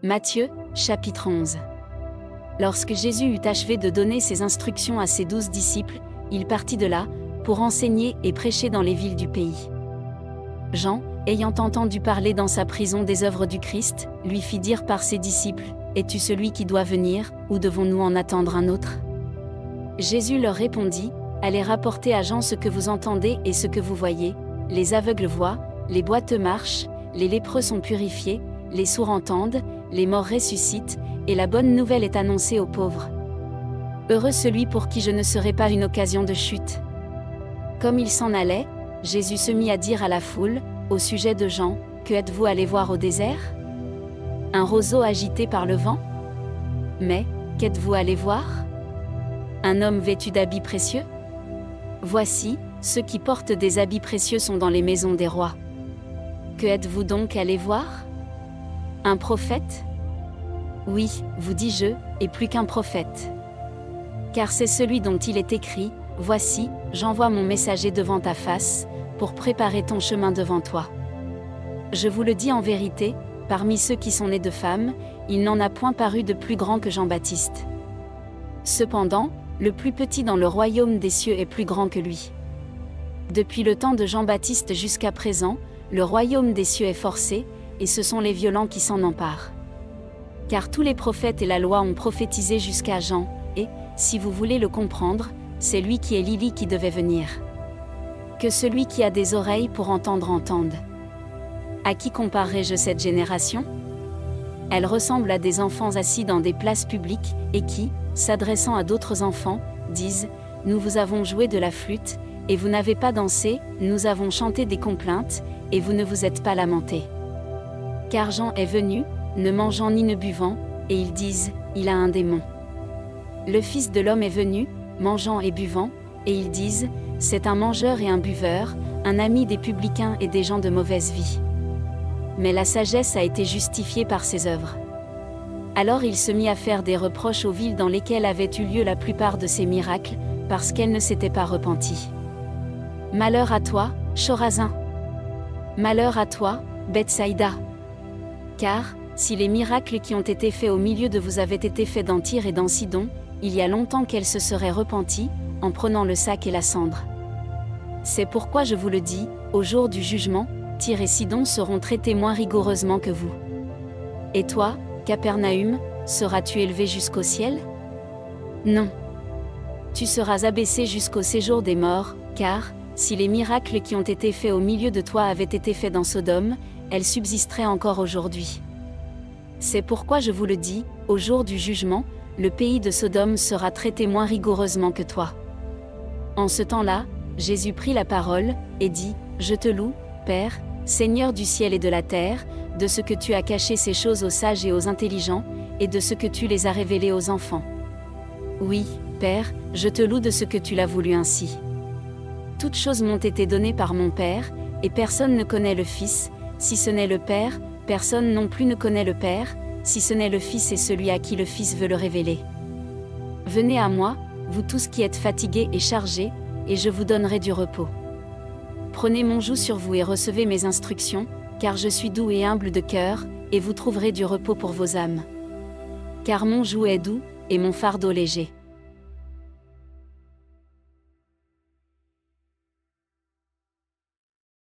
Matthieu, chapitre 11. Lorsque Jésus eut achevé de donner ses instructions à ses 12 disciples, il partit de là, pour enseigner et prêcher dans les villes du pays. Jean, ayant entendu parler dans sa prison des œuvres du Christ, lui fit dire par ses disciples, « Es-tu celui qui doit venir, ou devons-nous en attendre un autre ?» Jésus leur répondit, « Allez rapporter à Jean ce que vous entendez et ce que vous voyez, les aveugles voient, les boiteux marchent, les lépreux sont purifiés, les sourds entendent, les morts ressuscitent, et la bonne nouvelle est annoncée aux pauvres. Heureux celui pour qui je ne serai pas une occasion de chute. » Comme il s'en allait, Jésus se mit à dire à la foule, au sujet de Jean, « Que êtes-vous allé voir au désert? Un roseau agité par le vent? Mais, qu'êtes-vous allé voir? Un homme vêtu d'habits précieux? Voici, ceux qui portent des habits précieux sont dans les maisons des rois. Que êtes-vous donc allé voir? Un prophète? Oui, vous dis-je, et plus qu'un prophète. Car c'est celui dont il est écrit, « Voici, j'envoie mon messager devant ta face, pour préparer ton chemin devant toi. » Je vous le dis en vérité, parmi ceux qui sont nés de femmes, il n'en a point paru de plus grand que Jean-Baptiste. Cependant, le plus petit dans le royaume des cieux est plus grand que lui. Depuis le temps de Jean-Baptiste jusqu'à présent, le royaume des cieux est forcé, et ce sont les violents qui s'en emparent. Car tous les prophètes et la loi ont prophétisé jusqu'à Jean, et, si vous voulez le comprendre, c'est lui qui est l'Élie qui devait venir. Que celui qui a des oreilles pour entendre entende. À qui comparerai-je cette génération? Elle ressemble à des enfants assis dans des places publiques, et qui, s'adressant à d'autres enfants, disent « Nous vous avons joué de la flûte, et vous n'avez pas dansé, nous avons chanté des complaintes, et vous ne vous êtes pas lamentés. » Car Jean est venu, ne mangeant ni ne buvant, et ils disent « Il a un démon. » Le Fils de l'homme est venu, mangeant et buvant, et ils disent « C'est un mangeur et un buveur, un ami des publicains et des gens de mauvaise vie. » Mais la sagesse a été justifiée par ses œuvres. Alors il se mit à faire des reproches aux villes dans lesquelles avaient eu lieu la plupart de ces miracles, parce qu'elles ne s'étaient pas repenties. Malheur à toi, Chorazin! Malheur à toi, Bethsaïda! Car, si les miracles qui ont été faits au milieu de vous avaient été faits dans Tyr et dans Sidon, il y a longtemps qu'elles se seraient repenties, en prenant le sac et la cendre. C'est pourquoi je vous le dis, au jour du jugement, Tyr et Sidon seront traités moins rigoureusement que vous. Et toi, Capernaüm, seras-tu élevé jusqu'au ciel? Non. Tu seras abaissé jusqu'au séjour des morts, car, si les miracles qui ont été faits au milieu de toi avaient été faits dans Sodome, elles subsisteraient encore aujourd'hui. C'est pourquoi je vous le dis, au jour du jugement, le pays de Sodome sera traité moins rigoureusement que toi. En ce temps-là, Jésus prit la parole, et dit, « Je te loue, Père, Seigneur du ciel et de la terre, de ce que tu as caché ces choses aux sages et aux intelligents, et de ce que tu les as révélées aux enfants. Oui, Père, je te loue de ce que tu l'as voulu ainsi. Toutes choses m'ont été données par mon Père, et personne ne connaît le Fils, si ce n'est le Père, personne non plus ne connaît le Père, si ce n'est le Fils et celui à qui le Fils veut le révéler. Venez à moi, vous tous qui êtes fatigués et chargés, et je vous donnerai du repos. Prenez mon joug sur vous et recevez mes instructions, car je suis doux et humble de cœur, et vous trouverez du repos pour vos âmes. Car mon joug est doux, et mon fardeau léger.